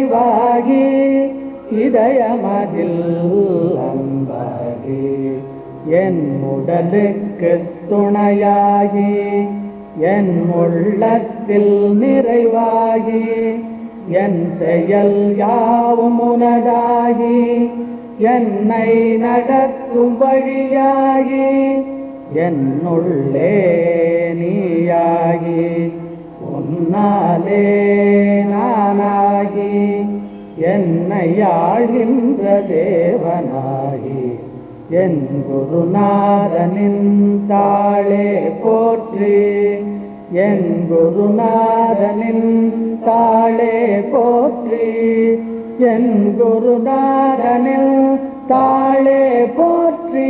நிறைவாகி இதயமதில் அன்பாகி என் உடலுக்கு துணையாகி என் உள்ளத்தில் நிறைவாகி என் செயல் யாவும் உனதாகி என்னை நடத்தும் வழியாகி என்னுள்ளே நீயாகி உன்னாலே நானாகி என்னை ஆழ்கின்ற தேவனாகி என் குருநாதனின் தாளே போற்றி என் குருநாதனின் தாளே போற்றி என் குருநாதனின் தாளே போற்றி.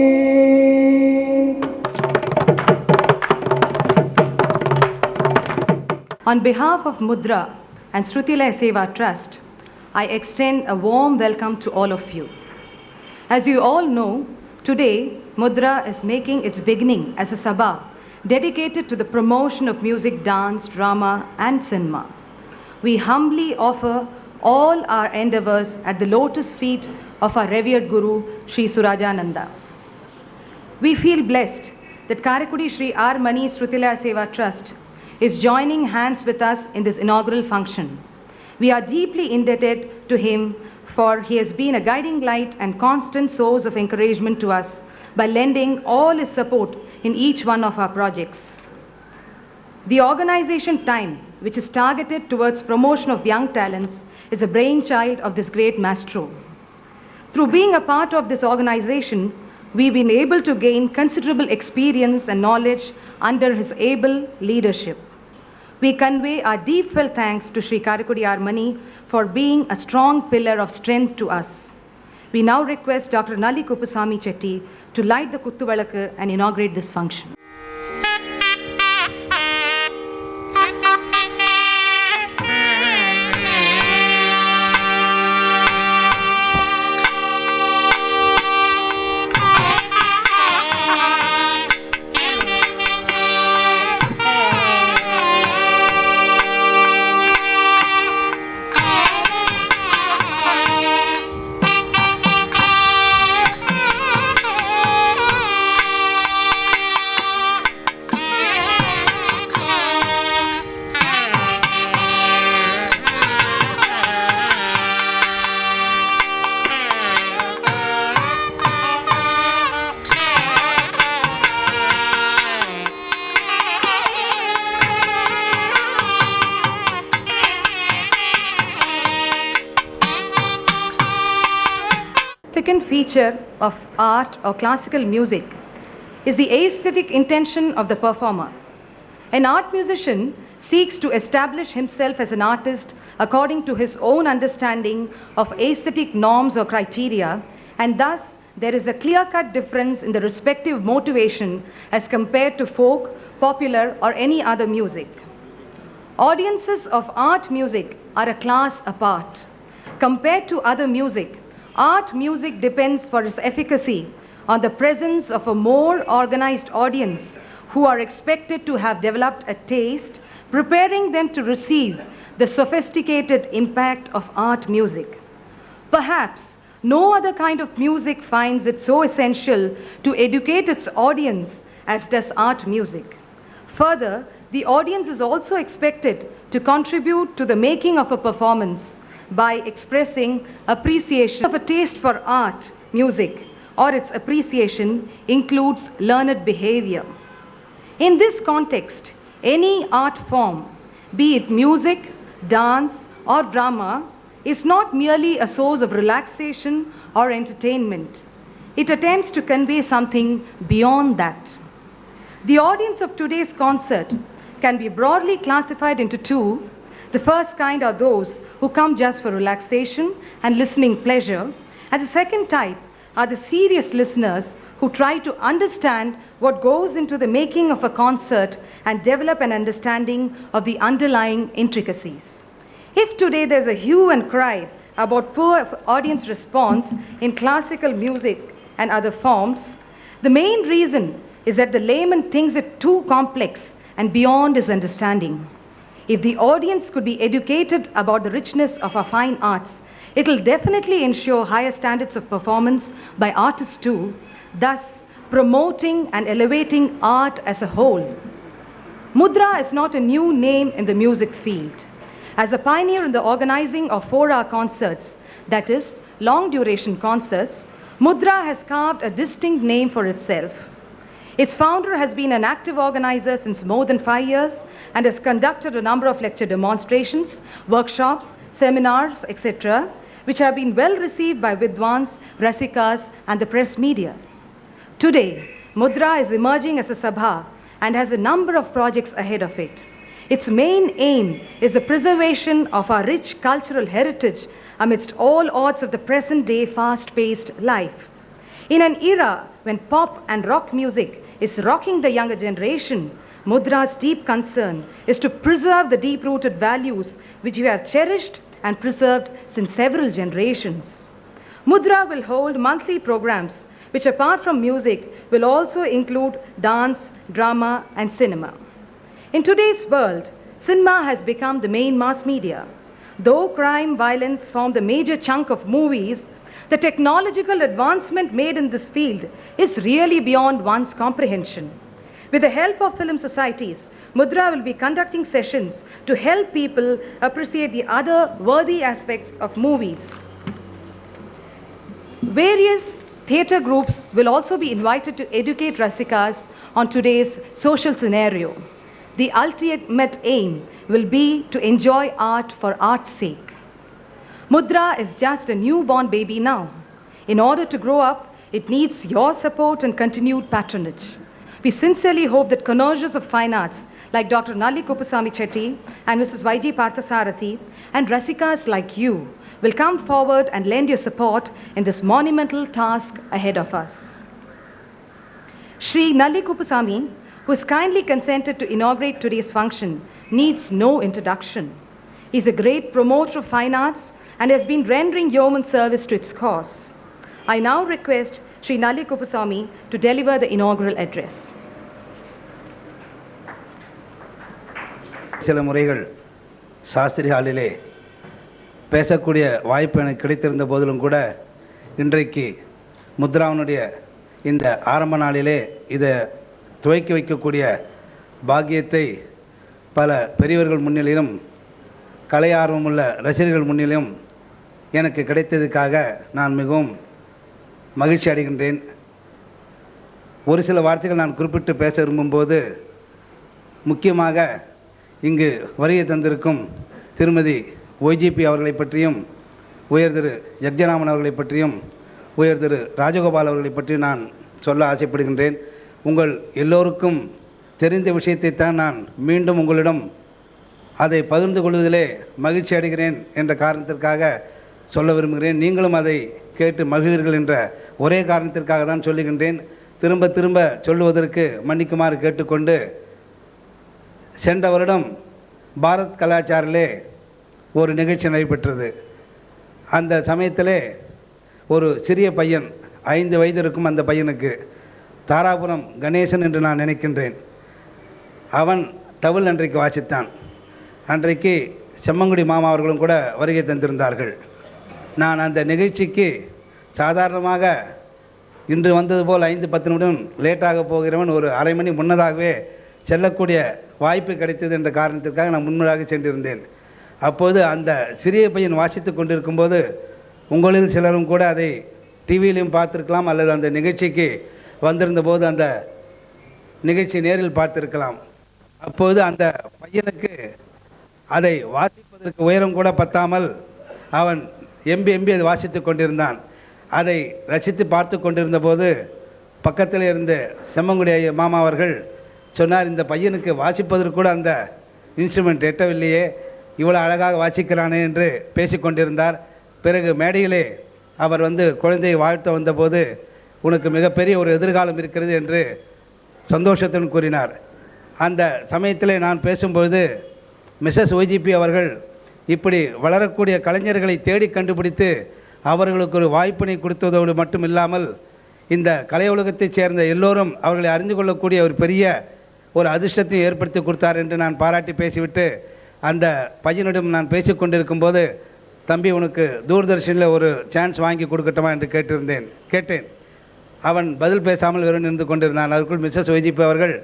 On behalf of Mudhra and Sruthi Laya Seva Trust, I extend a warm welcome to all of you. As you all know, today Mudhra is making its beginning as a sabha dedicated to the promotion of music, dance, drama and cinema. We humbly offer all our endeavors at the lotus feet of our revered Guru, Sri Surajananda. We feel blessed that Karaikudi Shri R.Mani Sruthi Laya Seva Trust is joining hands with us in this inaugural function. We are deeply indebted to him, for he has been a guiding light and constant source of encouragement to us by lending all his support in each one of our projects. The organization Time, which is targeted towards promotion of young talents, is a brainchild of this great maestro. Through being a part of this organization, we've been able to gain considerable experience and knowledge under his able leadership. We convey our deep-felt thanks to Shri.Karaikudi Mani for being a strong pillar of strength to us. We now request Dr.Nalli Kuppuswami Chetti to light the Kuttuvalakku and inaugurate this function. Significant feature of art or classical music is the aesthetic intention of the performer. An art musician seeks to establish himself as an artist according to his own understanding of aesthetic norms or criteria, and thus there is a clear-cut difference in the respective motivation as compared to folk, popular or any other music. Audiences of art music are a class apart. Compared to other music, art music depends for its efficacy on the presence of a more organized audience who are expected to have developed a taste, preparing them to receive the sophisticated impact of art music. Perhaps no other kind of music finds it so essential to educate its audience as does art music. Further, the audience is also expected to contribute to the making of a performance by expressing appreciation of a taste for art music, or its appreciation includes learned behavior. In this context, any art form, be it music, dance or drama, is not merely a source of relaxation or entertainment. It attempts to convey something beyond that. The audience of today's concert can be broadly classified into two. The first kind are those who come just for relaxation and listening pleasure, and the second type are the serious listeners who try to understand what goes into the making of a concert and develop an understanding of the underlying intricacies. If today there's a hue and cry about poor audience response in classical music and other forms, the main reason is that the layman thinks it too complex and beyond his understanding. If the audience could be educated about the richness of our fine arts, it will definitely ensure higher standards of performance by artists too, thus promoting and elevating art as a whole. Mudhra is not a new name in the music field. As a pioneer in the organizing of 4-hour concerts, that is, long-duration concerts, Mudhra has carved a distinct name for itself. Its founder has been an active organizer since more than 5 years and has conducted a number of lecture demonstrations, workshops, seminars, etc., which have been well received by Vidwans, Rasikas, and the press media. Today, Mudhra is emerging as a sabha and has a number of projects ahead of it. Its main aim is the preservation of our rich cultural heritage amidst all odds of the present-day fast-paced life. In an era when pop and rock music is rocking the younger generation, Mudhra's deep concern is to preserve the deep-rooted values which we have cherished and preserved since several generations. Mudhra will hold monthly programs which, apart from music, will also include dance, drama, and cinema. In today's world, cinema has become the main mass media. Though crime, violence form the major chunk of movies, the technological advancement made in this field is really beyond one's comprehension. With the help of film societies, Mudhra will be conducting sessions to help people appreciate the other worthy aspects of movies. Various theatre groups will also be invited to educate Rasikas on today's social scenario. The ultimate aim will be to enjoy art for art's sake. Mudhra is just a newborn baby now. In order to grow up, it needs your support and continued patronage. We sincerely hope that connoisseurs of fine arts like Dr.Nalli Kuppuswami Chetti and Mrs.Y.G.Parthasarathy and Rasikas like you will come forward and lend your support in this monumental task ahead of us. Shri Nalli Kuppuswami, who has kindly consented to inaugurate today's function, needs no introduction. He is a great promoter of fine arts and has been rendering yeoman service to its cause. I now request Shri Nalli Kuppuswami to deliver the inaugural address. சில முறைகள் சாஸ்திரி ஹாலிலே பேசக்கூடிய வாய்ப்பு எனக்கு கிடைத்திருந்த போதிலும் கூட இன்றைக்கு முத்ராவினுடைய இந்த ஆரம்ப நாளிலே இதை துவக்கி வைக்கக்கூடிய பாக்கியத்தை பல பெரியவர்கள் முன்னிலையிலும் கலை ஆர்வமுள்ள ரசிகர்கள் முன்னிலையும் எனக்கு கிடைத்ததுக்காக நான் மிகவும் மகிழ்ச்சி அடைகின்றேன். ஒரு சில வார்த்தைகள் நான் குறிப்பிட்டு பேச விரும்பும்போது, முக்கியமாக இங்கு வருகை தந்திருக்கும் திருமதி ஒய்ஜிபி அவர்களை பற்றியும், உயர் திரு யக்ஞராமன் அவர்களை பற்றியும், உயர் திரு ராஜகோபால் அவர்களை பற்றியும் நான் சொல்ல ஆசைப்படுகின்றேன். உங்கள் எல்லோருக்கும் தெரிந்த விஷயத்தை தான் நான் மீண்டும் உங்களிடம் அதை பகிர்ந்து கொள்வதிலே மகிழ்ச்சி அடைகிறேன் என்ற காரணத்திற்காக சொல்ல விரும்புகிறேன். நீங்களும் அதை கேட்டு மகிழ்வீர்கள் என்ற ஒரே காரணத்திற்காக தான் சொல்லுகின்றேன். திரும்ப திரும்ப சொல்லுவதற்கு மன்னிக்குமாறு கேட்டுக்கொண்டு, சென்ற வருடம் பாரத் கலாச்சாரிலே ஒரு நிகழ்ச்சி நடைபெற்றது. அந்த சமயத்திலே ஒரு சிறிய பையன், 5 வயது இருக்கும் அந்த பையனுக்கு, தாராபுரம் கணேசன் என்று நான் நினைக்கின்றேன், அவன் தவில் அன்றைக்கு வாசித்தான். அன்றைக்கு செம்மங்குடி மாமா அவர்களும் கூட வருகை தந்திருந்தார்கள். நான் அந்த நிகழ்ச்சிக்கு சாதாரணமாக இன்று வந்தது போல் 5-10 நிமிடம் லேட்டாக போகிறவன் ஒரு அரை மணி முன்னதாகவே செல்லக்கூடிய வாய்ப்பு கிடைத்தது என்ற காரணத்திற்காக நான் முன்னதாக சென்றிருந்தேன். அப்போது அந்த சிறிய பையன் வாசித்து கொண்டிருக்கும்போது உங்களில் சிலரும் கூட அதை டிவியிலையும் பார்த்துருக்கலாம், அல்லது அந்த நிகழ்ச்சிக்கு வந்திருந்த போது அந்த நிகழ்ச்சி நேரில் பார்த்திருக்கலாம். அப்போது அந்த பையனுக்கு அதை வாசிப்பதற்கு உயரம் கூட பத்தாமல் அவன் எம்பி அதை வாசித்து கொண்டிருந்தான். அதை ரசித்து பார்த்து கொண்டிருந்த போது பக்கத்தில் இருந்த செம்மங்குடி மாமா அவர்கள் சொன்னார், இந்த பையனுக்கு வாசிப்பதற்கு கூட அந்த இன்ஸ்ட்ருமெண்ட் எட்டவில்லையே, இவ்வளோ அழகாக வாசிக்கிறானே என்று பேசிக்கொண்டிருந்தார். பிறகு மேடையிலே அவர் குழந்தையை வாழ்த்த வந்தபோது, உனக்கு மிகப்பெரிய ஒரு எதிர்காலம் இருக்கிறது என்று சந்தோஷத்துடன் கூறினார். அந்த சமயத்திலே நான் பேசும்பொழுது Mrs.Y.G.P. அவர்கள் இப்படி வளரக்கூடிய கலைஞர்களை தேடி கண்டுபிடித்து அவர்களுக்கு ஒரு வாய்ப்பினை கொடுத்ததோடு மட்டும் இல்லாமல், இந்த கலை உலகத்தைச் சேர்ந்த எல்லோரும் அவர்களை அறிந்து கொள்ளக்கூடிய ஒரு பெரிய ஒரு அதிர்ஷ்டத்தை ஏற்படுத்தி கொடுத்தார் என்று நான் பாராட்டி பேசிவிட்டு, அந்த பையனிடம் நான் பேசிக்கொண்டிருக்கும்போது, தம்பி உனக்கு தூர்தர்ஷனில் ஒரு சான்ஸ் வாங்கி கொடுக்கட்டுமா என்று கேட்டேன். அவன் பதில் பேசாமல் வெறும் நின்று கொண்டிருந்தான். அதற்குள் Mrs.Y.G. அவர்கள்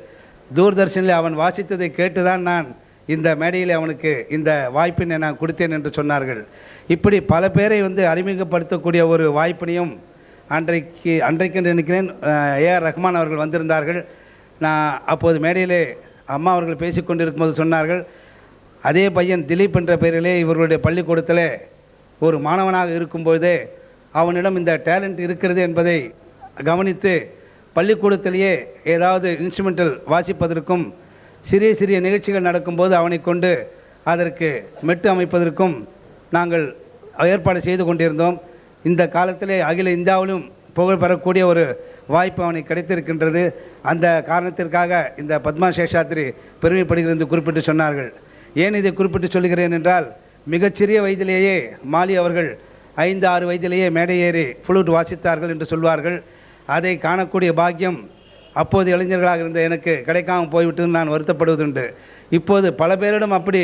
தூர்தர்ஷனில் அவன் வாசித்ததை கேட்டுதான் நான் இந்த மேடையில் அவனுக்கு இந்த வாய்ப்பினை நான் கொடுத்தேன் என்று சொன்னார்கள். இப்படி பல பேரை அறிமுகப்படுத்தக்கூடிய ஒரு வாய்ப்பினையும் அன்றைக்கு நினைக்கிறேன் A.R. ரஹ்மான் அவர்கள் வந்திருந்தார்கள். நான் அப்போது மேடையிலே அம்மா அவர்கள் பேசிக்கொண்டிருக்கும்போது சொன்னார்கள், அதே பையன் திலீப் என்ற பெயரிலே இவர்களுடைய பள்ளிக்கூடத்தில் ஒரு மாணவனாக இருக்கும்பொழுதே அவனிடம் இந்த டேலண்ட் இருக்கிறது என்பதை கவனித்து பள்ளிக்கூடத்திலேயே ஏதாவது இன்ஸ்ட்ருமெண்டல் வாசிப்பதற்கும் சிறிய சிறிய நிகழ்ச்சிகள் நடக்கும்போது அவனை கொண்டு அதற்கு மெட்டு அமைப்பதற்கும் நாங்கள் ஏற்பாடு செய்து கொண்டிருந்தோம். இந்த காலத்திலே அகில இந்தியாவிலும் புகழ் பெறக்கூடிய ஒரு வாய்ப்பு அவனுக்கு கிடைத்திருக்கின்றது. அந்த காரணத்திற்காக இந்த பத்மா சேஷாத்ரி பெருமைப்படுகிறது என்று குறிப்பிட்டு சொன்னார்கள். ஏன் இதை குறிப்பிட்டு சொல்கிறேன் என்றால், மிகச்சிறிய வயதிலேயே மாலி அவர்கள் 5-6 வயதிலேயே மேடை ஏறி ஃப்ளூட் வாசித்தார்கள் என்று சொல்வார்கள். அதை காணக்கூடிய பாக்கியம் அப்போது இளைஞர்களாக இருந்த எனக்கு கிடைக்காமல் போய்விட்டு நான் வருத்தப்படுவதுண்டு. இப்போது பல பேரிடம் அப்படி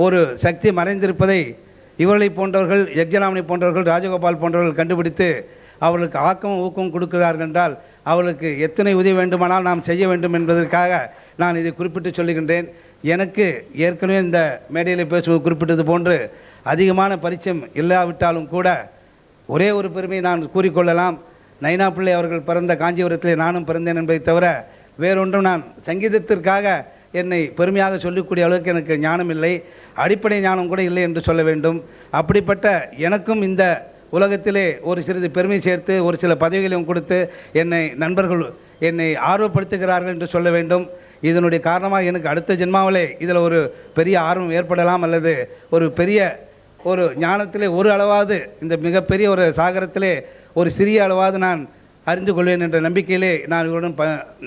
ஒரு சக்தி மறைந்திருப்பதை இவர்களை போன்றவர்கள், யக்ஞராமனை போன்றவர்கள், ராஜகோபால் போன்றவர்கள் கண்டுபிடித்து அவர்களுக்கு ஆக்கமும் ஊக்கமும் கொடுக்கிறார்கள் என்றால் அவர்களுக்கு எத்தனை உதவி வேண்டுமானால் நாம் செய்ய வேண்டும் என்பதற்காக நான் இதை குறிப்பிட்டு சொல்லுகின்றேன். எனக்கு ஏற்கனவே இந்த மேடையில் பேசுவது குறிப்பிட்டது போன்று அதிகமான பரிச்சயம் இல்லாவிட்டாலும் கூட ஒரே ஒரு பெருமையை நான் கூறிக்கொள்ளலாம். நைனா பிள்ளை அவர்கள் பிறந்த காஞ்சிபுரத்திலே நானும் பிறந்தேன் என்பதை தவிர வேறொன்றும் நான் சங்கீதத்திற்காக என்னை பெருமையாக சொல்லக்கூடிய அளவுக்கு எனக்கு ஞானம் இல்லை, அடிப்படை ஞானம் கூட இல்லை என்று சொல்ல வேண்டும். அப்படிப்பட்ட எனக்கும் இந்த உலகத்திலே ஒரு சிறிது பெருமை சேர்த்து ஒரு சில பதவிகளையும் கொடுத்து நண்பர்கள் என்னை ஆர்வப்படுத்துகிறார்கள் என்று சொல்ல வேண்டும். இதனுடைய காரணமாக எனக்கு அடுத்த ஜென்மாவிலே இதில் ஒரு பெரிய ஆர்வம் ஏற்படலாம், அல்லது ஒரு பெரிய ஒரு ஞானத்திலே ஒரு அளவாவது இந்த மிகப்பெரிய ஒரு சாகரத்திலே ஒரு சிறிய அளவாவது நான் அறிந்து கொள்வேன் என்ற நம்பிக்கையிலே நான் இவருடன்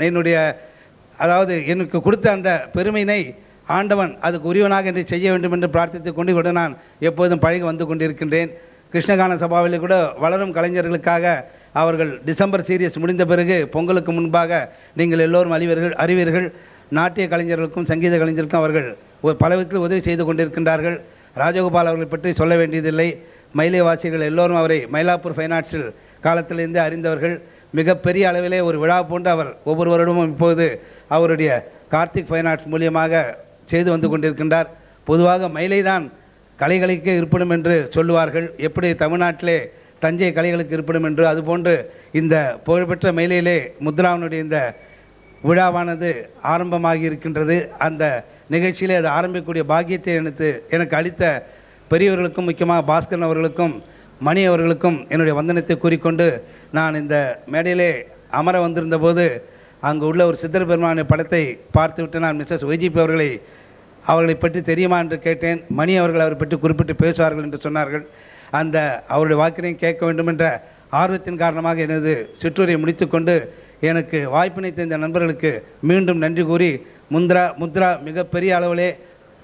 என்னுடைய எனக்கு கொடுத்த அந்த பெருமையினை ஆண்டவன் அதுக்கு உரியவனாக என்று செய்ய வேண்டும் என்று பிரார்த்தித்து கொண்டு இவருடன் நான் எப்போதும் பழகி வந்து கொண்டிருக்கின்றேன். கிருஷ்ணகான சபாவில் கூட வளரும் கலைஞர்களுக்காக அவர்கள் டிசம்பர் சீரியஸ் முடிந்த பிறகு பொங்கலுக்கு முன்பாக நீங்கள் எல்லோரும் அறிவீர்கள், நாட்டிய கலைஞர்களுக்கும் சங்கீத கலைஞர்களுக்கும் அவர்கள் பல விதத்தில் உதவி செய்து கொண்டிருக்கின்றார்கள். ராஜகோபால் அவர்களை பற்றி சொல்ல வேண்டியதில்லை. மயிலைவாசிகள் எல்லோரும் அவரை மயிலாப்பூர் ஃபைனான்ஷியல் காலத்திலிருந்து அறிந்தவர்கள். மிகப்பெரிய அளவிலே ஒரு விழா போன்று அவர் ஒவ்வொரு வருடமும் இப்போது அவருடைய கார்த்திக் ஃபைனான்ஸ் மூலியமாக செய்து வந்து கொண்டிருக்கின்றார். பொதுவாக மயிலை தான் கலைகளுக்கு இருப்பிடும் என்று சொல்லுவார்கள். எப்படி தமிழ்நாட்டிலே தஞ்சை கலைகளுக்கு இருப்பிடும் என்று, அதுபோன்று இந்த புகழ்பெற்ற மயிலையிலே முத்ராவினுடைய இந்த விழாவானது ஆரம்பமாகி இருக்கின்றது. அந்த நிகழ்ச்சியிலே அது ஆரம்பிக்கக்கூடிய பாக்கியத்தை எனக்கு அளித்த பெரியவர்களுக்கும், முக்கியமாக பாஸ்கர் அவர்களுக்கும் மணி அவர்களுக்கும் என்னுடைய வந்தனத்தை கூறிக்கொண்டு, நான் இந்த மேடையிலே அமர வந்திருந்த போது அங்கு உள்ள ஒரு சித்தர் பெருமானிய படத்தை பார்த்துவிட்டு நான் Mrs.Y.G. அவர்களை பற்றி தெரியுமா என்று கேட்டேன். மணி அவர்கள் அவரை பற்றி குறிப்பிட்டு பேசுவார்கள் என்று சொன்னார்கள். அந்த அவருடைய வாக்கினையும் கேட்க வேண்டும் என்ற ஆர்வத்தின் காரணமாக எனது சிற்றுரையை முடித்துக்கொண்டு எனக்கு வாய்ப்பினை தந்த நண்பர்களுக்கு மீண்டும் நன்றி கூறி, முத்ரா மிகப்பெரிய அளவிலே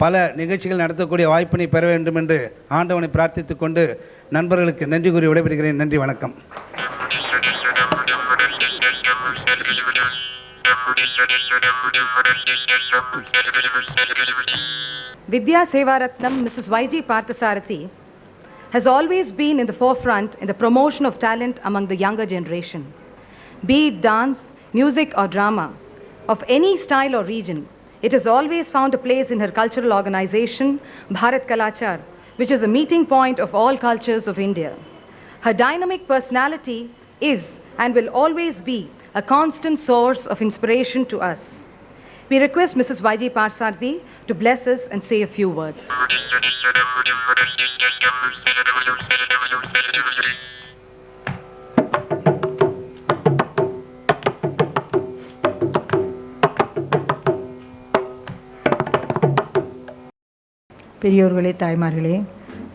பல நிகழ்ச்சிகள் நடத்தக்கூடிய வாய்ப்பினை பெற வேண்டும் என்று ஆண்டவனை பிரார்த்தித்து கொண்டு நண்பர்களுக்கு நன்றி கூறி விடைபெறுகிறேன். நன்றி, வணக்கம். Vidya Sevaratnam Mrs.Y.G.Parthasarathy has always been in the forefront in the promotion of talent among the younger generation. Be it dance, music or drama, of any style or region, it has always found a place in her cultural organization, Bharat Kalachar, which is a meeting point of all cultures of India. Her dynamic personality is and will always be a constant source of inspiration to us. We request Mrs.Y.G.Parthasarathy to bless us and say a few words. பெரியோர்களே, தாய்மார்களே,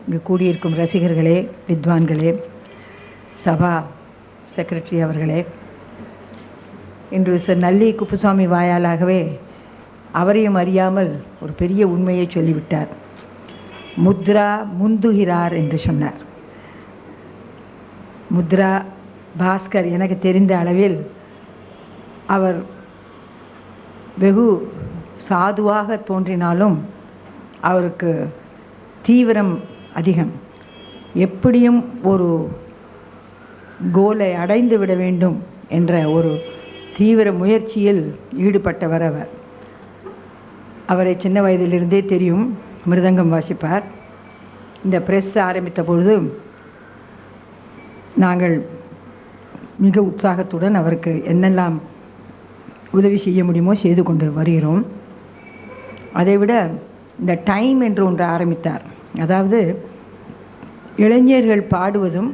இங்கு கூடியிருக்கும் ரசிகர்களே, வித்வான்களே, சபா secretary அவர்களே, இன்று நல்லி குப்புசாமி வாயாலாகவே அவரையும் அறியாமல் ஒரு பெரிய உண்மையை சொல்லிவிட்டார். முத்ரா முந்துகிறார் என்று சொன்னார். முத்ரா பாஸ்கர் எனக்கு தெரிந்த அளவில் அவர் வெகு சாதுவாக தோன்றினாலும் அவருக்கு தீவிரம் அதிகம். எப்படியும் ஒரு கோலை அடைந்து விட வேண்டும் என்ற ஒரு தீவிர முயற்சியில் ஈடுபட்டவர் அவர். அவரை சின்ன வயதிலிருந்தே தெரியும். மிருதங்கம் வாசிப்பார். இந்த ப்ரெஸ் ஆரம்பித்த பொழுது நாங்கள் மிக உற்சாகத்துடன் அவருக்கு என்னெல்லாம் உதவி செய்ய முடியுமோ செய்து கொண்டு வருகிறோம். அதைவிட இந்த டைம் என்று ஒன்று ஆரம்பித்தார். அதாவது இளைஞர்கள் பாடுவதும்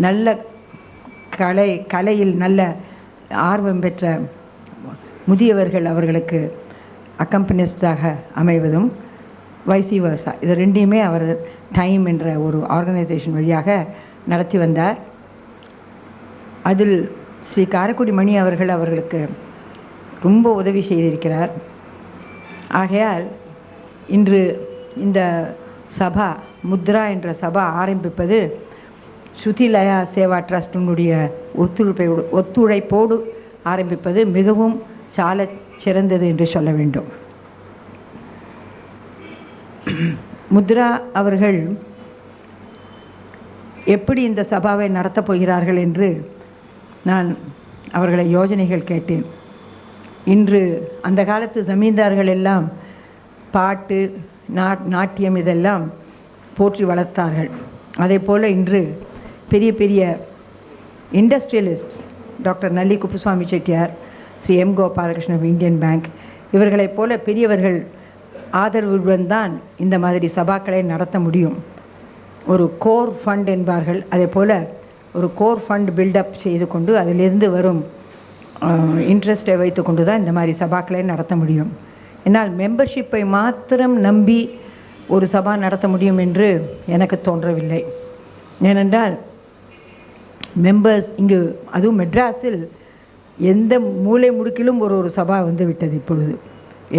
நல்ல கலையில் நல்ல ஆர்வம் பெற்ற முதியவர்கள் அவர்களுக்கு அக்கம்பனிஸ்டாக அமைவதும் வைசி வர்சா, இது ரெண்டையுமே அவர் டைம் என்ற ஒரு ஆர்கனைசேஷன் வழியாக நடத்தி வந்தார். அதில் ஸ்ரீ காரைக்குடி மணி அவர்கள் அவர்களுக்கு ரொம்ப உதவி செய்திருக்கிறார். ஆகையால் இன்று இந்த சபா முத்ரா என்ற சபா ஆரம்பிப்பது ஸ்ருதி லயா சேவா ட்ரஸ்டினுடைய ஒத்துழைப்போடு ஆரம்பிப்பது மிகவும் சால சிறந்தது என்று சொல்ல வேண்டும். முத்ரா அவர்கள் எப்படி இந்த சபாவை நடத்தப் போகிறார்கள் என்று நான் அவர்களை யோஜனைகள் கேட்டேன். இன்று அந்த காலத்து ஜமீன்தார்கள் எல்லாம் பாட்டு நாட்டியம் இதெல்லாம் போற்றி வளர்த்தார்கள். அதே போல் இன்று பெரிய பெரிய இண்டஸ்ட்ரியலிஸ்ட்ஸ் டாக்டர்.Nalli Kuppuswamy Chettiar, Sri M. Gopalakrishnan Indian bank இவர்களைப் போல பெரியவர்கள் ஆதரவுடன் தான் இந்த மாதிரி சபாக்களை நடத்த முடியும். ஒரு கோர் ஃபண்ட் என்பார்கள், அதே போல் ஒரு கோர் ஃபண்ட் பில்டப் செய்து கொண்டு அதிலிருந்து வரும் இன்ட்ரெஸ்ட்டை வைத்து கொண்டு தான் இந்த மாதிரி சபாக்களை நடத்த முடியும். என்னால் மெம்பர்ஷிப்பை மாத்திரம் நம்பி ஒரு சபா நடத்த முடியும் என்று எனக்கு தோன்றவில்லை. ஏனென்றால் மெம்பர்ஸ் இங்கு, அதுவும் மெட்ராஸில் எந்த மூலை முடுக்கிலும் ஒரு சபா வந்து விட்டது. இப்பொழுது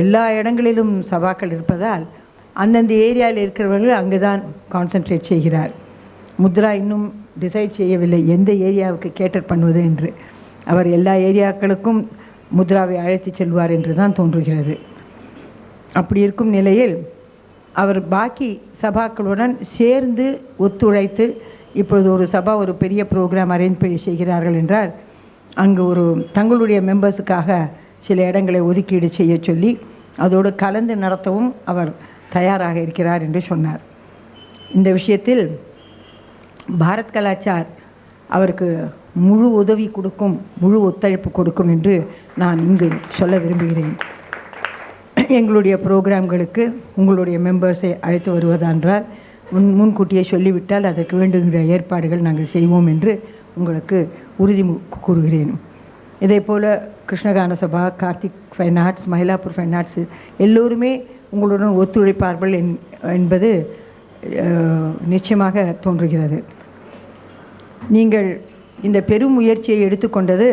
எல்லா இடங்களிலும் சபாக்கள் இருப்பதால் அந்தந்த ஏரியாவில் இருக்கிறவர்கள் அங்கு தான் கான்சன்ட்ரேட் செய்கிறார். முத்ரா இன்னும் டிசைட் செய்யவில்லை எந்த ஏரியாவுக்கு கேட்டர் பண்ணுவது என்று. அவர் எல்லா ஏரியாக்களுக்கும் முத்ராவை அழைத்து செல்வார் என்று தான் தோன்றுகிறது. அப்படி இருக்கும் நிலையில் அவர் பாக்கி சபாக்களுடன் சேர்ந்து ஒத்துழைத்து இப்பொழுது ஒரு சபா ஒரு பெரிய ப்ரோக்ராம் அரேஞ்ச் செய்கிறார்கள் என்றால் அங்கு ஒரு தங்களுடைய மெம்பர்ஸுக்காக சில இடங்களை ஒதுக்கீடு செய்ய சொல்லி அதோடு கலந்து நடத்தவும் அவர் தயாராக இருக்கிறார் என்று சொன்னார். இந்த விஷயத்தில் பாரத் கலாச்சார் அவருக்கு முழு உதவி கொடுக்கும், முழு ஒத்துழைப்பு கொடுக்கும் என்று நான் இங்கு சொல்ல விரும்புகிறேன். எங்களுடைய ப்ரோக்ராம்களுக்கு உங்களுடைய மெம்பர்ஸை அழைத்து வருவதென்றால் முன்கூட்டியே சொல்லிவிட்டால் அதற்கு வேண்டுகின்ற ஏற்பாடுகள் நாங்கள் செய்வோம் என்று உங்களுக்கு உறுதி கூறுகிறேன். இதே போல் Krishnagana Sabha, Karthik fine arts, Mylapore fine arts எல்லோருமே உங்களுடன் ஒத்துழைப்பார்கள் என்பது நிச்சயமாக தோன்றுகிறது. நீங்கள் இந்த பெரும் முயற்சியை எடுத்துக்கொண்டது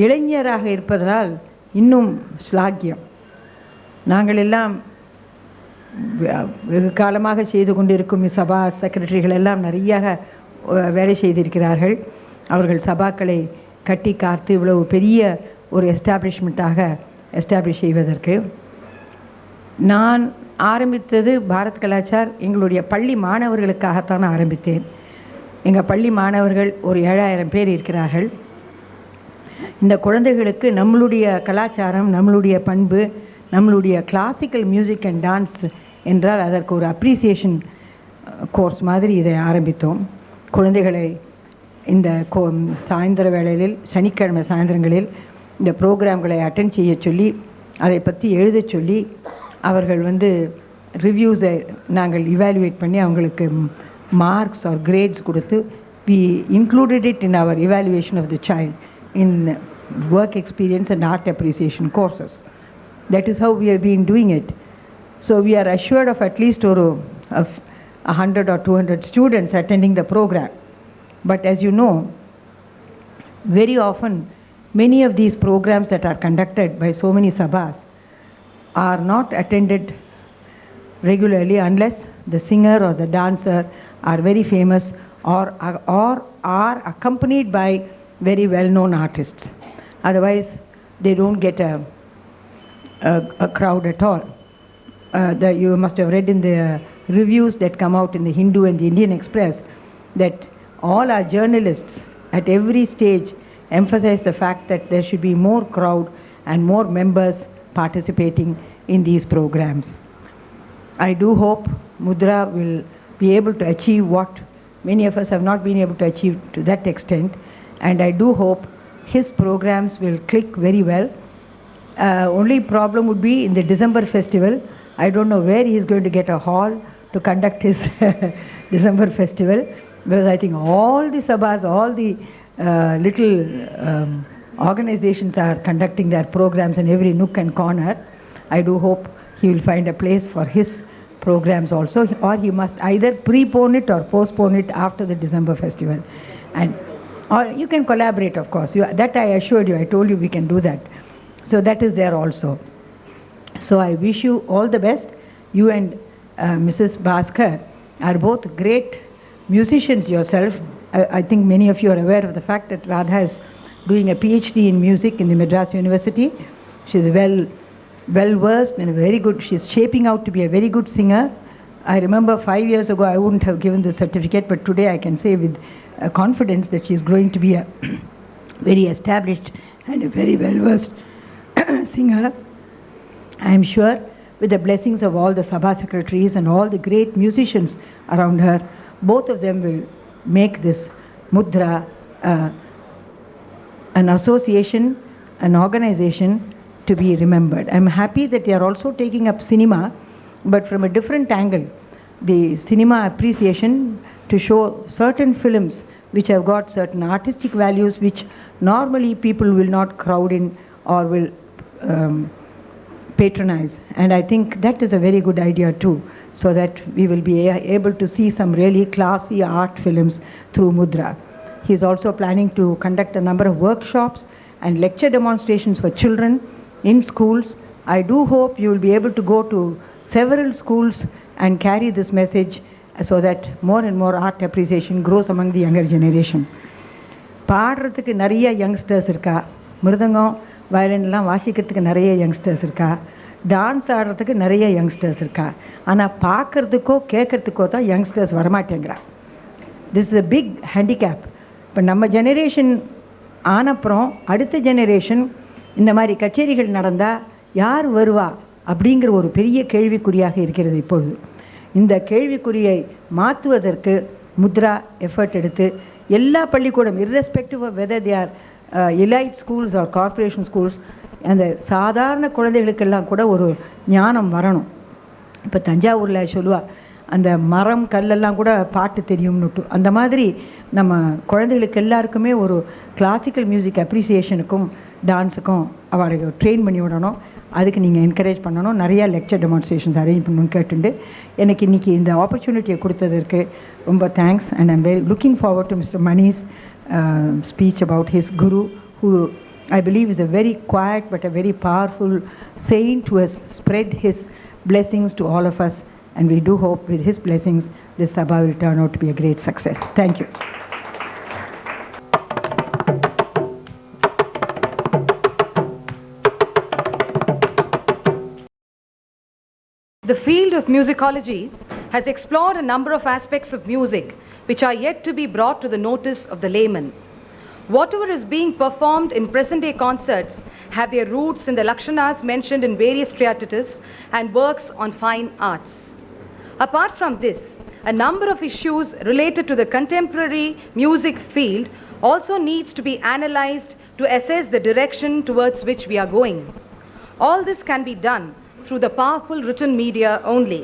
இளைஞராக இருப்பதால் இன்னும் ஸ்லாக்கியம். நாங்கள் எல்லாம் வெகு காலமாக செய்து கொண்டிருக்கும் சபா செக்ரட்டரிகள் எல்லாம் நிறையாக வேலை செய்திருக்கிறார்கள். அவர்கள் சபாக்களை கட்டி காத்து இவ்வளவு பெரிய ஒரு எஸ்டாப்ளிஷ்மெண்ட்டாக எஸ்டாப்ளிஷ் செய்வதற்கு. நான் ஆரம்பித்தது பாரத் கலாச்சார் எங்களுடைய பள்ளி மாணவர்களுக்காகத்தான் ஆரம்பித்தேன். எங்கள் பள்ளி மாணவர்கள் ஒரு 7000 பேர் இருக்கிறார்கள். இந்த குழந்தைகளுக்கு நம்மளுடைய கலாச்சாரம், நம்மளுடைய பண்பு, நம்மளுடைய கிளாசிக்கல் மியூசிக் அண்ட் டான்ஸ் என்றால் அதற்கு ஒரு அப்ரிசியேஷன் கோர்ஸ் மாதிரி இதை ஆரம்பித்தோம். குழந்தைகளை இந்த சாயந்தர வேளையில், சனிக்கிழமை சாயந்தரங்களில் இந்த ப்ரோக்ராம்களை அட்டென்ட் செய்ய சொல்லி அதை பற்றி எழுத சொல்லி அவர்கள் ரிவ்யூஸை நாங்கள் இவாலுவேட் பண்ணி அவங்களுக்கு மார்க்ஸ் ஆர் கிரேட்ஸ் கொடுத்து we included it in our evaluation of the child in work experience and art appreciation courses. That is how we have been doing it. So we are assured of at least 100 or 200 students attending the program. But as you know, very often many of these programs that are conducted by so many sabhas are not attended regularly unless the singer or the dancer are very famous or are accompanied by very well-known artists. Otherwise, they don't get a crowd at all. you must have read in the reviews that come out in the Hindu and the Indian Express, that all our journalists at every stage emphasize the fact that there should be more crowd and more members participating in these programs. I do hope Mudhra will be able to achieve what many of us have not been able to achieve to that extent, and I do hope his programs will click very well. Only problem would be in the December festival. I don't know where he is going to get a hall to conduct his December festival, because I think all the sabhas, all the little organizations are conducting their programs in every nook and corner. I do hope he will find a place for his programs also, or he must either prepone it or postpone it after the December festival. And or you can collaborate, of course. That I assured you, I told you we can do that. So that is there also. So I wish you all the best. You and Mrs. Bhaskar are both great musicians yourself. I think many of you are aware of the fact that Radha is doing a PhD in music in the Madras University. She's well versed and very good. She's shaping out to be a very good singer. I remember 5 years ago I wouldn't have given the certificate, but today I can say with confidence that she's going to be a very established and a very well versed singer. I am sure with the blessings of all the Sabha secretaries and all the great musicians around her, both of them will make this Mudhra an association, an organization to be remembered. I am happy that they are also taking up cinema, but from a different angle. The cinema appreciation to show certain films which have got certain artistic values which normally people will not crowd in or will patronize. And I think that is a very good idea too, so that we will be able to see some really classy art films through Mudhra. He is also planning to conduct a number of workshops and lecture demonstrations for children in schools. I do hope you will be able to go to several schools and carry this message so that more and more art appreciation grows among the younger generation. பாடுறதுக்கு நிறைய youngsters இருக்கா, மிருதங்கம் வயலின்லாம் வாசிக்கிறதுக்கு நிறைய youngsters இருக்கா, dance ஆடுறதுக்கு நிறைய youngsters இருக்கா, ஆனால் பார்க்குறதுக்கோ கேட்குறதுக்கோ தான் யங்ஸ்டர்ஸ் வரமாட்டேங்கிறா. This is a big handicap. இப்போ நம்ம ஜெனரேஷன் ஆனப்புறம் அடுத்த ஜெனரேஷன் இந்த மாதிரி கச்சேரிகள் நடந்தால் யார் வருவா அப்படிங்கிற ஒரு பெரிய கேள்விக்குறியாக இருக்கிறது இப்பொழுது. இந்த கேள்விக்குறியை மாற்றுவதற்கு முத்ரா எஃபர்ட் எடுத்து எல்லா பள்ளிக்கூடம் irrespective of whether they are elite schools or corporation schools, அந்த சாதாரண குழந்தைகளுக்கெல்லாம் கூட ஒரு ஞானம் வரணும். இப்போ தஞ்சாவூரில் சொல்லுவா அந்த மரம் கல்லெல்லாம் கூட பாட்டு தெரியும்னுட்டு, அந்த மாதிரி நம்ம குழந்தைகளுக்கு எல்லாருக்குமே ஒரு கிளாசிக்கல் மியூசிக் அப்ரிசியேஷனுக்கும் டான்ஸுக்கும் அவளுக்கு ட்ரெயின் பண்ணி விடணும். அதுக்கு நீங்கள் என்கரேஜ் பண்ணணும், நிறையா லெக்சர் டெமான்ஸ்ட்ரேஷன்ஸ் அரேஞ்ச் பண்ணணும்னு கேட்டுண்டு எனக்கு இன்றைக்கி இந்த ஆப்பர்ச்சுனிட்டியை கொடுத்ததற்கு ரொம்ப thanks. And I'm very looking forward to mister Mani's speech about his Guru, who I believe is a very quiet but a very powerful saint who has spread his blessings to all of us, and we do hope with his blessings this Sabha will turn out to be a great success. Thank you. The field of musicology has explored a number of aspects of music which are yet to be brought to the notice of the layman. Whatever is being performed in present-day concerts have their roots in the lakshanas mentioned in various treatises and works on fine arts. Apart from this, a number of issues related to the contemporary music field also needs to be analyzed to assess the direction towards which we are going. All this can be done through the powerful written media only.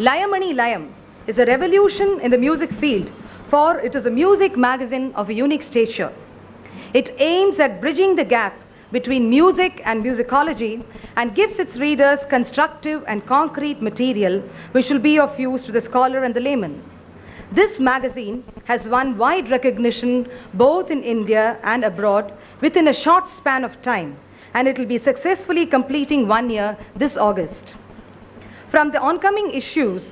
Layamani Layam is a revolution in the music field, for it is a music magazine of a unique stature. It aims at bridging the gap between music and musicology and gives its readers constructive and concrete material which will be of use to the scholar and the layman. This magazine has won wide recognition both in India and abroad within a short span of time, and it will be successfully completing 1 year this August. From the oncoming issues,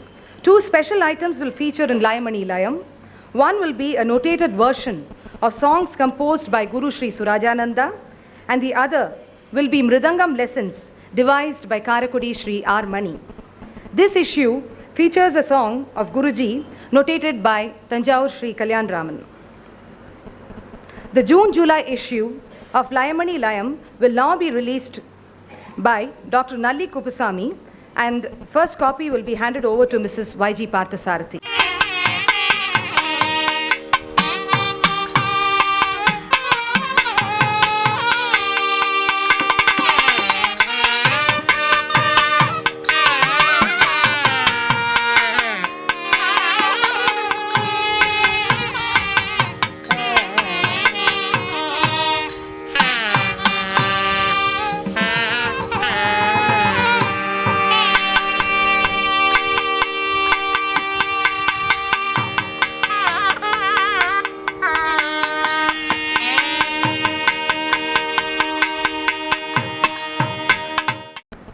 2 special items will feature in Layamani Layam. One will be a notated version of songs composed by Guru Sri Surajananda, and the other will be Mridangam lessons devised by Karaikudi Shri R.Mani. This issue features a song of Guruji notated by Tanjore Shri Kalyanaraman. The June-July issue of Layamani Layam will now be released by Dr.Nalli Kuppuswami, and first copy will be handed over to Mrs.Y.G.Parthasarathy.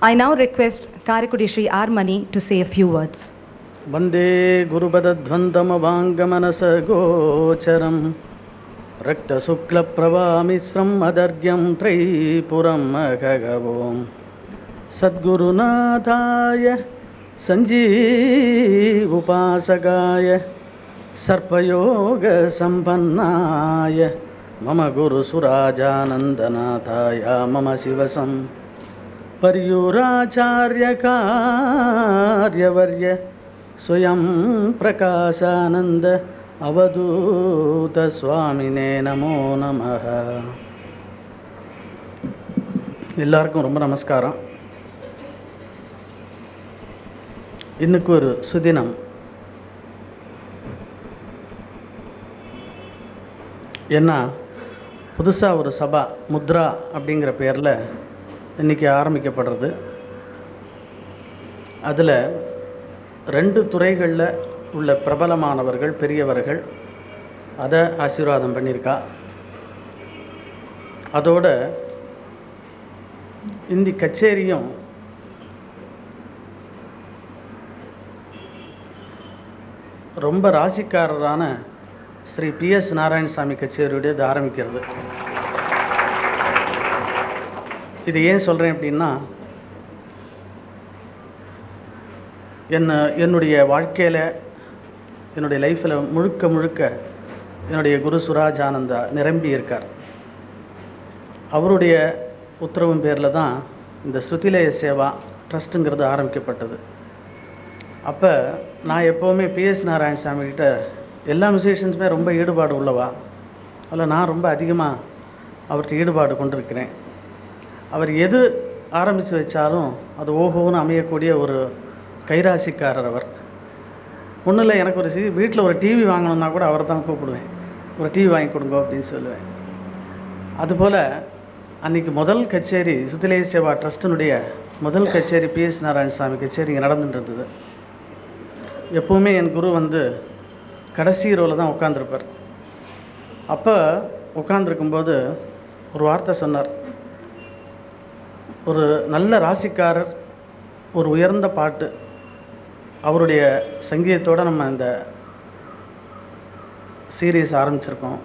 I now request Karaikudi Shri R.Mani to say a few words. Bande Gurubadadvandamavangamanasa gocharam Rakta Sukla Pravamisram Adargyam Tripuram Kagavom Sadgurunadhaya Sanjeev Upasagaya Sarpayoga Sampannaya Mama Guru Surajanandanathaya Mama Sivasam Paryuracharya Karyavarya Swayam Prakashananda Avaduta Swamine Namo Namaha. எல்லாருக்கும் ரொம்ப நமஸ்காரம். இன்னைக்கு ஒரு சுதினம். ஏன்னா புதுசாக ஒரு சபா முத்ரா அப்படிங்கிற பேரில் இன்றைக்கி ஆரம்பிக்கப்படுறது. அதில் 2 துறைகளில் உள்ள பிரபலமானவர்கள் பெரியவர்கள் அதை ஆசீர்வாதம் பண்ணியிருக்கா. அதோட இந்த கச்சேரியும் ரொம்ப ராசிக்காரரான ஸ்ரீ P.S.Narayaswamy கச்சேரியுடையது ஆரம்பிக்கிறது. இது ஏன் சொல்கிறேன் அப்படின்னா, என்னுடைய வாழ்க்கையில் என்னுடைய லைஃப்பில் முழுக்க என்னுடைய குரு சுராஜானந்தா நிரம்பி இருக்கார். அவருடைய உத்தரவின் பேரில் தான் இந்த ஸ்ருதி லய சேவா ட்ரஸ்ட்டுங்கிறது ஆரம்பிக்கப்பட்டது. அப்போ நான் எப்போவுமே P.S.Narayaswamy கிட்ட எல்லா மியூசிஷியன்ஸுமே ரொம்ப ஈடுபாடு உள்ளவா, அதில் நான் ரொம்ப அதிகமாக அவர்கிட்ட ஈடுபாடு கொண்டிருக்கிறேன். அவர் எது ஆரம்பித்து வச்சாலும் அது ஓஹோன்னு அமையக்கூடிய ஒரு கைராசிக்காரர் அவர். ஒன்றும் இல்லை, எனக்கு ஒரு வீட்டில் ஒரு டிவி வாங்கணுன்னா கூட அவரை தான் கூப்பிடுவேன், ஒரு டிவி வாங்கி கொடுங்க அப்படின்னு சொல்லுவேன். அதுபோல் அன்றைக்கி முதல் கச்சேரி ஸ்ருதி லய சேவா ட்ரஸ்ட்டினுடைய முதல் கச்சேரி P.S.Narayaswamy கச்சேரி இங்கே நடந்துட்டு இருந்தது. எப்போவுமே என் குரு கடைசி ரோவில் தான் உட்காந்துருப்பார். அப்போ உட்காந்துருக்கும்போது ஒரு வார்த்தை சொன்னார். ஒரு நல்ல ராசிக்காரர், ஒரு உயர்ந்த பாட்டு, அவருடைய சங்கீதத்தோடு நம்ம இந்த சீரீஸ் ஆரம்பிச்சிருக்கோம்.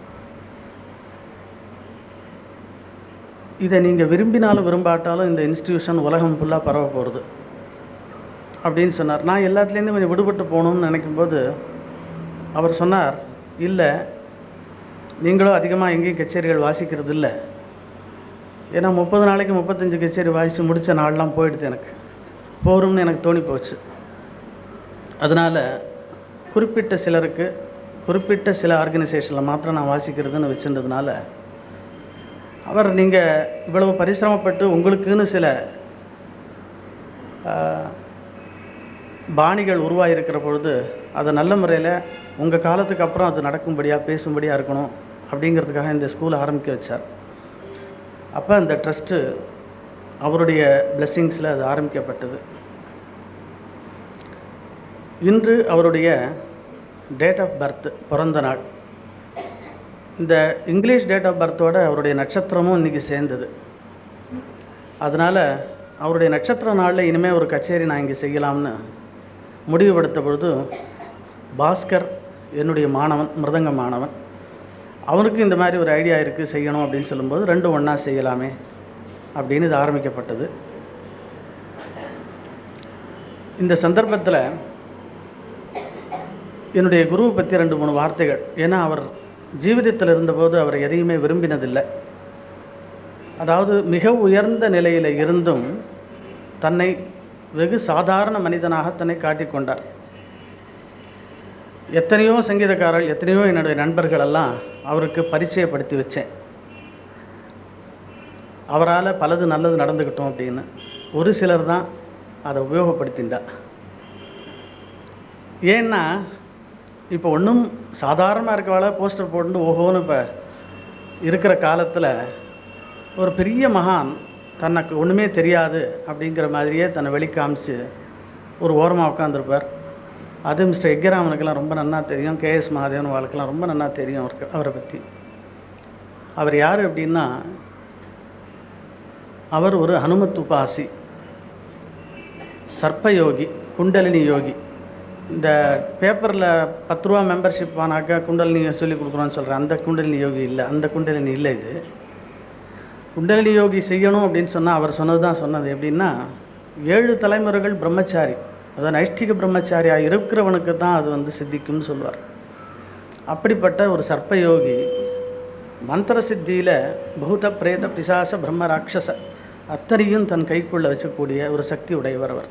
இதை நீங்கள் விரும்பினாலும் விரும்பாட்டாலும் இந்த இன்ஸ்டிடியூஷன் உலகம் ஃபுல்லாக பரவ போகிறது அப்படின்னு சொன்னார். நான் எல்லாத்துலேருந்து கொஞ்சம் விடுபட்டு போகணுன்னு நினைக்கும்போது அவர் சொன்னார், இல்லை, நீங்களும் அதிகமாக எங்கேயும் கச்சேரிகள் வாசிக்கிறது இல்லை. ஏன்னா 30 நாளைக்கு 35 கச்சேரி வாசித்து முடித்த நாள்லாம் போயிடுது, எனக்கு போரும்னு எனக்கு தோணி போச்சு. அதனால் குறிப்பிட்ட சிலருக்கு குறிப்பிட்ட சில ஆர்கனைசேஷனில் மாத்திரம் நான் வாசிக்கிறதுன்னு வச்சுருந்ததுனால அவர், நீங்கள் இவ்வளவு பரிசிரமப்பட்டு உங்களுக்குன்னு சில பாணிகள் உருவாகிருக்கிற பொழுது அதை நல்ல முறையில் உங்கள் காலத்துக்கு அப்புறம் அது நடக்கும்படியாக பேசும்படியாக இருக்கணும் அப்படிங்கிறதுக்காக இந்த ஸ்கூலை ஆரம்பிக்க வச்சார். அப்போ அந்த ட்ரஸ்ட்டு அவருடைய பிளெஸ்ஸிங்ஸில் அது ஆரம்பிக்கப்பட்டது. இன்று அவருடைய டேட் ஆஃப் பர்த், பிறந்த நாள். இந்த இங்கிலீஷ் டேட் ஆஃப் பர்த்தோடு அவருடைய நட்சத்திரமும் இன்றைக்கி சேர்ந்தது. அதனால் அவருடைய நட்சத்திர நாளில் இனிமேல் ஒரு கச்சேரி நான் இங்கே செய்யலாம்னு முடிவுபடுத்த பொழுது பாஸ்கர் என்னுடைய மாணவன், மிருதங்க மாணவன், அவனுக்கு இந்த மாதிரி ஒரு ஐடியா இருக்குது செய்யணும் அப்படின்னு சொல்லும்போது 2 ஒன்றா செய்யலாமே அப்படின்னு இது ஆரம்பிக்கப்பட்டது. இந்த சந்தர்ப்பத்தில் என்னுடைய குருவை பற்றி 2-3 வார்த்தைகள். ஏன்னா அவர் ஜீவிதத்தில் இருந்தபோது அவர் எதையுமே விரும்பினதில்லை. அதாவது மிக உயர்ந்த நிலையில் இருந்தும் தன்னை வெகு சாதாரண மனிதனாக தன்னை காட்டிக்கொண்டார். எத்தனையோ சங்கீதக்காரர்கள், எத்தனையோ என்னுடைய நண்பர்களெல்லாம் அவருக்கு பரிச்சயப்படுத்தி வச்சேன். அவரால் பலது நல்லது நடந்துக்கிட்டோம் அப்படின்னு. ஒரு சிலர் தான் அதை உபயோகப்படுத்திண்டா. ஏன்னா இப்போ ஒன்றும் சாதாரணமாக இருக்கவாள போஸ்டர் போட்டு ஓஹோன்னு இப்போ இருக்கிற காலத்தில் ஒரு பெரிய மகான் தனக்கு ஒன்றுமே தெரியாது அப்படிங்கிற மாதிரியே தன்னை வெளிக்காமிச்சு ஒரு ஓரமாக உட்காந்துருப்பார். அது மிஸ்டர் யக்ஞராமனுக்கெல்லாம் ரொம்ப நன்னா தெரியும், K.S. மகாதேவன் வாழ்க்கெல்லாம் ரொம்ப நன்னா தெரியும் அவரை பற்றி. அவர் யார் அப்படின்னா, அவர் ஒரு ஹனுமத் உபாசி, சர்ப்பயோகி, குண்டலினி யோகி. இந்த பேப்பரில் 10 ரூபா மெம்பர்ஷிப் ஆனாக்கா குண்டலினி சொல்லி கொடுக்குறோன்னு சொல்கிறேன். அந்த குண்டலினி யோகி இல்லை, அந்த குண்டலினி இல்லை. இது குண்டலினி யோகி செய்யணும் அப்படின்னு சொன்னால் அவர் சொன்னது தான் சொன்னது. எப்படின்னா 7 தலைமுறைகள் பிரம்மச்சாரி, அதாவது நைஷ்டிக பிரம்மச்சாரியாக இருக்கிறவனுக்கு தான் அது சித்திக்கும்னு சொல்லுவார். அப்படிப்பட்ட ஒரு சர்ப்பயோகி மந்திர சித்தியில் பூத பிரேத பிசாச பிரம்ம ராட்சச அத்தனையும் தன் கைக்குள்ள வச்சக்கூடிய ஒரு சக்தி உடையவர் அவர்.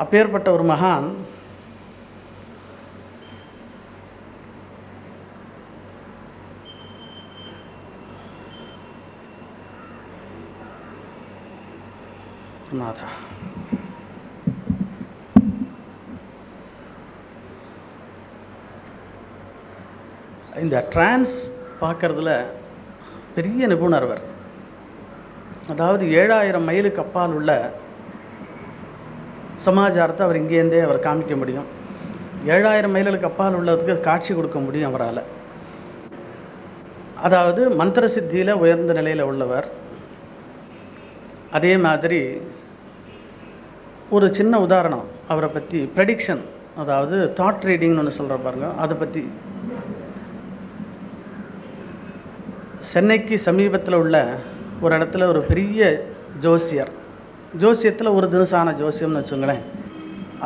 அப்பேற்பட்ட ஒரு மகான் நாதா. இந்த டிரான்ஸ் பார்க்கறதுல பெரிய நிபுணர் அவர். அதாவது 7000 மைலுக்கு அப்பால் உள்ள சமாச்சாரத்தை அவர் இங்கேருந்தே அவர் காமிக்க முடியும். 7000 மைலுக்கு அப்பால் உள்ளதுக்கு காட்சி கொடுக்க முடியும் அவரால். அதாவது மந்திர சித்தியில் உயர்ந்த நிலையில் உள்ளவர். அதே மாதிரி ஒரு சின்ன உதாரணம் அவரை பற்றி, ப்ரெடிக்ஷன், அதாவது தாட் ரீடிங்னு ஒன்று சொல்கிற பாருங்க. அதை பற்றி சென்னைக்கு சமீபத்தில் உள்ள ஒரு இடத்துல ஒரு பெரிய ஜோசியர், ஜோசியத்தில் ஒரு தினசான ஜோசியம்னு வச்சுங்களேன்.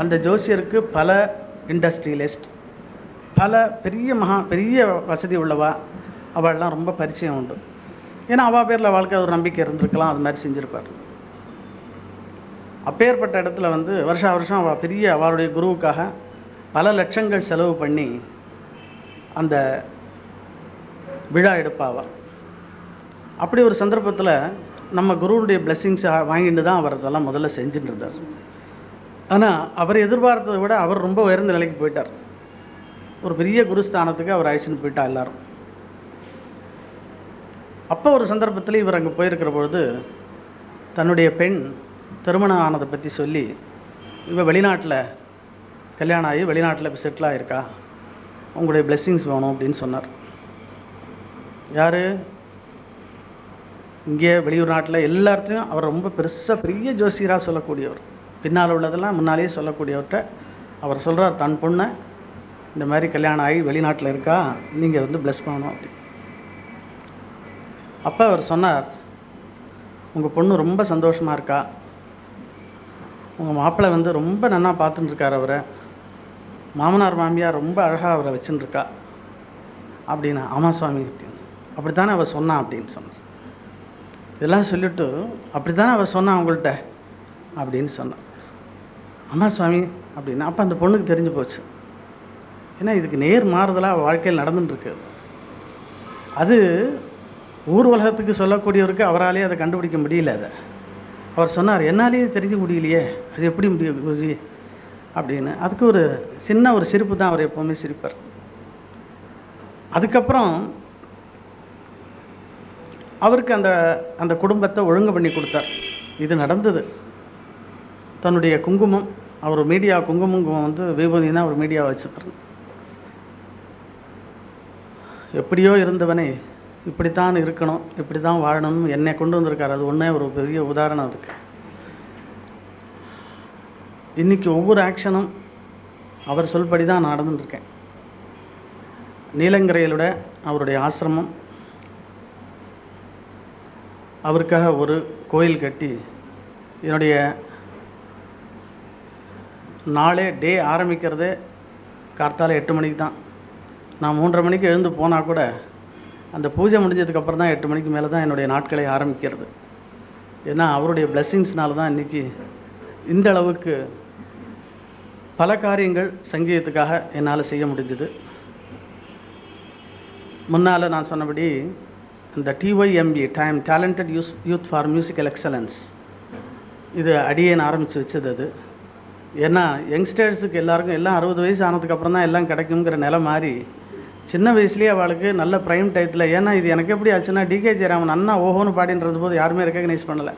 அந்த ஜோசியருக்கு பல இண்டஸ்ட்ரியலிஸ்ட், பல பெரிய வசதி உள்ளவா அவள்லாம் ரொம்ப பரிச்சயம் உண்டு. ஏன்னா அவள் பேரில் வாழ்க்கை ஒரு நம்பிக்கை இருந்திருக்கலாம், அது மாதிரி செஞ்சுருப்பார். அப்பேற்பட்ட இடத்துல வருஷா வருஷம் அவள் அவளுடைய குருவுக்காக பல லட்சங்கள் செலவு பண்ணி அந்த விழா எடுப்பாவா. அப்படி ஒரு சந்தர்ப்பத்தில் நம்ம குருவுடைய பிளெஸ்ஸிங்ஸை வாங்கிட்டு தான் அவர் அதெல்லாம் முதல்ல செஞ்சுட்டு இருந்தார். ஆனால் அவர் எதிர்பார்த்ததை விட அவர் ரொம்ப உயர்ந்த நிலைக்கு போயிட்டார். ஒரு பெரிய குருஸ்தானத்துக்கு அவர் அழைச்சின்னு போயிட்டா எல்லாரும். அப்போ ஒரு சந்தர்ப்பத்தில் இவர் அங்கே போயிருக்கிற பொழுது தன்னுடைய பெண் திருமணம் ஆனதை பற்றி சொல்லி, இவள் வெளிநாட்டில் கல்யாணம் ஆகி வெளிநாட்டில் இப்போ செட்டில் ஆகிருக்கா, உங்களுடைய பிளெஸ்ஸிங்ஸ் வேணும் அப்படின்னு சொன்னார். யார்? இங்கே வெளியூர் நாட்டில் எல்லாத்தையும் அவர் ரொம்ப பெரிய ஜோசியராக சொல்லக்கூடியவர். பின்னால் உள்ளதெல்லாம் முன்னாலேயே சொல்லக்கூடியவர்கிட்ட அவர் சொல்கிறார், தன் பொண்ணை இந்த மாதிரி கல்யாணம் ஆகி வெளிநாட்டில் இருக்கா, நீங்கள் ப்ளெஸ் பண்ணணும் அப்படி. அப்போ அவர் சொன்னார், உங்கள் பொண்ணு ரொம்ப சந்தோஷமாக இருக்கா, உங்கள் மாப்பிள்ளை ரொம்ப நன்னா பார்த்துட்டுருக்கார் அவரை, மாமனார் மாமியார் ரொம்ப அழகாக அவரை வச்சுட்டுருக்கா அப்படின்னா. ஆமாம் சுவாமி அப்படின்னு. அப்படித்தானே அவர் சொன்னான் அப்படின்னு சொன்னார். இதெல்லாம் சொல்லிவிட்டு அப்படித்தானே அவர் சொன்னான் உங்கள்கிட்ட அப்படின்னு சொன்னார். ஆமாம் சுவாமி அப்படின்னா. அப்போ அந்த பொண்ணுக்கு தெரிஞ்சு போச்சு. ஏன்னா இதுக்கு நேர் மாறுதலாக வாழ்க்கையில் நடந்துட்டுருக்கு. அது ஊர் உலகத்துக்கு சொல்லக்கூடியவருக்கு அவராலேயே அதை கண்டுபிடிக்க முடியல. அதை அவர் சொன்னார், என்னாலேயே தெரிஞ்சு முடியலையே, அது எப்படி முடியும் குருஜி அப்படின்னு. அதுக்கு ஒரு சின்ன ஒரு சிரிப்பு தான், அவர் எப்போவுமே சிரிப்பார். அதுக்கப்புறம் அவருக்கு அந்த குடும்பத்தை ஒழுங்கு பண்ணி கொடுத்தார். இது நடந்தது. தன்னுடைய குங்குமம், அவர் மீடியா குங்குமம் விபூதி தான் அவர் மீடியாவை வச்சுப்பார். எப்படியோ இருந்தவனே இப்படித்தான் இருக்கணும், இப்படி தான் வாழணும்னு என்னை கொண்டு வந்திருக்கார். அது ஒன்றே ஒரு பெரிய உதாரணம். அதுக்கு இன்றைக்கி ஒவ்வொரு ஆக்ஷனும் அவர் சொல்படி தான் நான் நடந்துட்டுருக்கேன். நீலங்கரையிலோட அவருடைய ஆசிரமம், அவருக்காக ஒரு கோயில் கட்டி என்னுடைய நாளே டே ஆரம்பிக்கிறதே கார்த்தால 8 மணிக்கு தான். நான் 3:30 மணிக்கு எழுந்து போனால் கூட அந்த பூஜை முடிஞ்சதுக்கப்புறம் தான் 8 மணிக்கு மேலே தான் என்னுடைய நாட்களை ஆரம்பிக்கிறது. ஏன்னா அவருடைய பிளெஸ்ஸிங்ஸ்னால தான் இன்றைக்கி இந்த அளவுக்கு பல காரியங்கள் சங்கீதத்துக்காக என்னால் செய்ய முடிஞ்சுது. முன்னால் நான் சொன்னபடி இந்த TYMB time talented youth for musical excellence இது அடியேன் ஆரம்பித்து வச்சது. அது ஏன்னா யங்ஸ்டர்ஸுக்கு எல்லாருக்கும் எல்லாம் 60 வயசு ஆனதுக்கப்புறம் தான் எல்லாம் கிடைக்குங்கிற நிலை மாதிரி சின்ன வயசுலேயே அவளுக்கு நல்ல ப்ரைம் டயத்தில். ஏன்னா இது எனக்கு எப்படி ஆச்சுன்னா DK ஜெயராமன் அண்ணா ஓஹோன்னு பாடின்றது போது யாருமே ரெக்கக்னைஸ் பண்ணலை.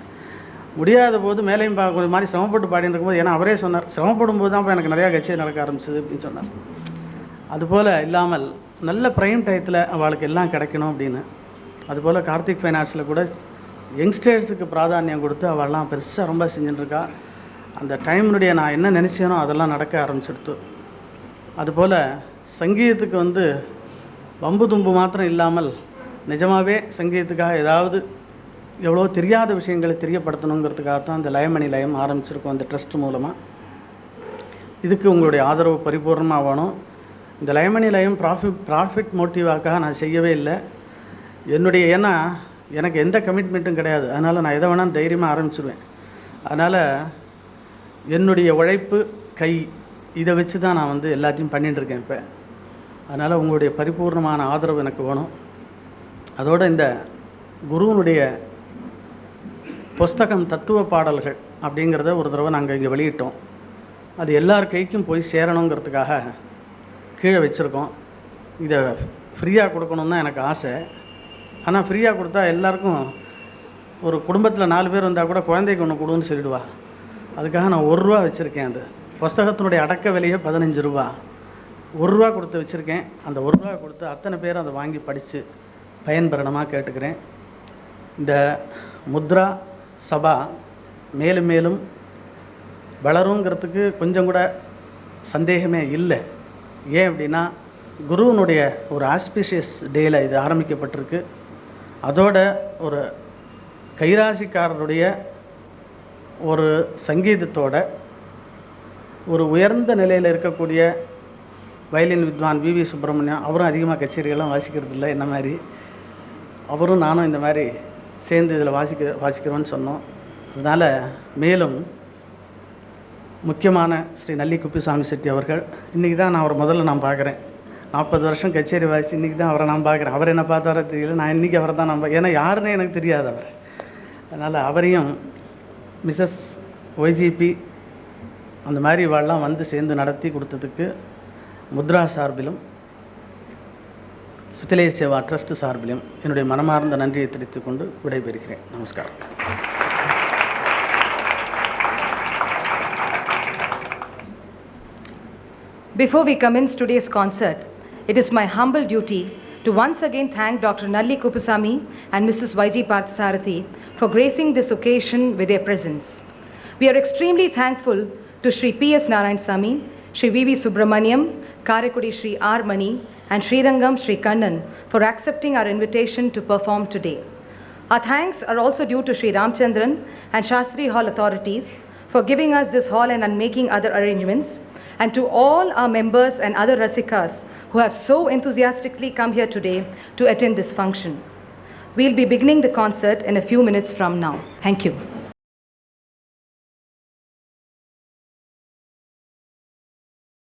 முடியாத போது மேலேயும் பார்க்குற மாதிரி சிரமப்பட்டு பாடின்னு இருக்கும்போது, ஏன்னா அவரே சொன்னார் சிரமப்படும் போது தான் இப்போ எனக்கு நிறையா கட்சி நடக்க ஆரம்பிச்சது அப்படின்னு சொன்னார். அதுபோல் இல்லாமல் நல்ல ப்ரைம் டயத்தில் அவளுக்கு எல்லாம் கிடைக்கணும் அப்படின்னு. அதுபோல் கார்த்திக் ஃபைனான்ஸில் கூட யங்ஸ்டர்ஸுக்கு பிராதானியம் கொடுத்து அவள்லாம் பெருசாக ரொம்ப செஞ்சுட்டுருக்கா. அந்த டைம்னுடைய நான் என்ன நினச்சேனோ அதெல்லாம் நடக்க ஆரம்பிச்சிடுத்து. அதுபோல் சங்கீதத்துக்கு வம்பு தும்பு மாத்திரம் இல்லாமல் நிஜமாகவே சங்கீதத்துக்காக ஏதாவது எவ்வளோ தெரியாத விஷயங்களை தெரியப்படுத்தணுங்கிறதுக்காக தான் இந்த லயமணி லயம் ஆரம்பிச்சிருக்கோம் இந்த ட்ரஸ்ட் மூலமாக. இதுக்கு உங்களுடைய ஆதரவு பரிபூர்ணமாக வேணும். இந்த லயமணி லயம் ப்ராஃபிட் மோட்டிவாக்காக நான் செய்யவே இல்லை. ஏன்னா எனக்கு எந்த கமிட்மெண்ட்டும் கிடையாது. அதனால் நான் எதை வேணாலும் தைரியமாக ஆரம்பிச்சிடுவேன். அதனால் என்னுடைய உழைப்பு கை இதை வச்சு தான் நான் எல்லாத்தையும் பண்ணிட்டுருக்கேன் இப்போ. அதனால் உங்களுடைய பரிபூர்ணமான ஆதரவு எனக்கு வேணும். அதோடு இந்த குருவனுடைய புஸ்தகம் தத்துவ பாடல்கள் அப்படிங்கிறத ஒரு தடவை நாங்கள் இங்கே வெளியிட்டோம். அது எல்லார் கைக்கும் போய் சேரணுங்கிறதுக்காக கீழே வச்சுருக்கோம். இதை ஃப்ரீயாக கொடுக்கணுன்னு தான் எனக்கு ஆசை. ஆனால் ஃப்ரீயாக கொடுத்தா எல்லாருக்கும் ஒரு குடும்பத்தில் 4 பேர் வந்தால் கூட குழந்தைக்கு ஒன்று கொடுன்னு சொல்லிடுவா. அதுக்காக நான் ₹1 வச்சுருக்கேன். அந்த புஸ்தகத்தினுடைய அடக்க விலையே ₹15. ₹1 கொடுத்து வச்சுருக்கேன். அந்த ₹1 கொடுத்து அத்தனை பேரும் அதை வாங்கி படித்து பயன்பெறணுமாக கேட்டுக்கிறேன். இந்த முத்ரா சபா மேலும் மேலும் வளருங்கிறதுக்கு கொஞ்சம் கூட சந்தேகமே இல்லை. ஏன் அப்படின்னா குருவனுடைய ஒரு ஆஸ்பிஷியஸ் டேயில் இது ஆரம்பிக்கப்பட்டிருக்கு. அதோட ஒரு கைராசிக்காரருடைய ஒரு சங்கீதத்தோட ஒரு உயர்ந்த நிலையில் இருக்கக்கூடிய வயலின் வித்வான் V.V. சுப்பிரமணியம், அவரும் அதிகமாக கச்சேரிகள்லாம் வாசிக்கிறது இல்லை என்ன மாதிரி, அவரும் நானும் இந்த மாதிரி சேர்ந்து இதில் வாசிக்கிறோன்னு சொன்னோம். அதனால் மேலும் முக்கியமான ஸ்ரீ நல்லி குப்புசாமி செட்டி அவர்கள், இன்றைக்கி தான் நான் அவர் முதல்ல நான் பார்க்குறேன். 40 வருஷம் கச்சேரி வாசி இன்றைக்கி தான் அவரை நான் பார்க்குறேன். அவர் என்ன பார்த்தாரோ தெரியல, நான் இன்றைக்கி அவரை தான் ஏன்னா யாருன்னே எனக்கு தெரியாது அவர். அதனால் அவரையும் Mrs.Y.G.P அந்த மாதிரி இவாள்லாம் சேர்ந்து நடத்தி கொடுத்ததுக்கு முத்ரா சார்பிலும் ஸ்ருதி லயா சேவா ட்ரஸ்ட் சார்பிலும் என்னுடைய மனமார்ந்த நன்றியை தெரிவித்துக் கொண்டு விடைபெறுகிறேன். நமஸ்காரம். Before we commence today's concert, it is my humble duty to once again thank Dr.Nalli Kuppuswami and Mrs.Y.G.Parthasarathy for gracing this occasion with their presence. We are extremely thankful to Shri P.S.Narayaswamy, Shri V.V. Subramaniam, Karaikudi Shri R.Mani and Srirangam Shri Kannan for accepting our invitation to perform today. Our thanks are also due to Shri Ramchandran and Shastri Hall authorities for giving us this hall and making other arrangements, and to all our members and other Rasikas who have so enthusiastically come here today to attend this function. We'll be beginning the concert in a few minutes from now. Thank you.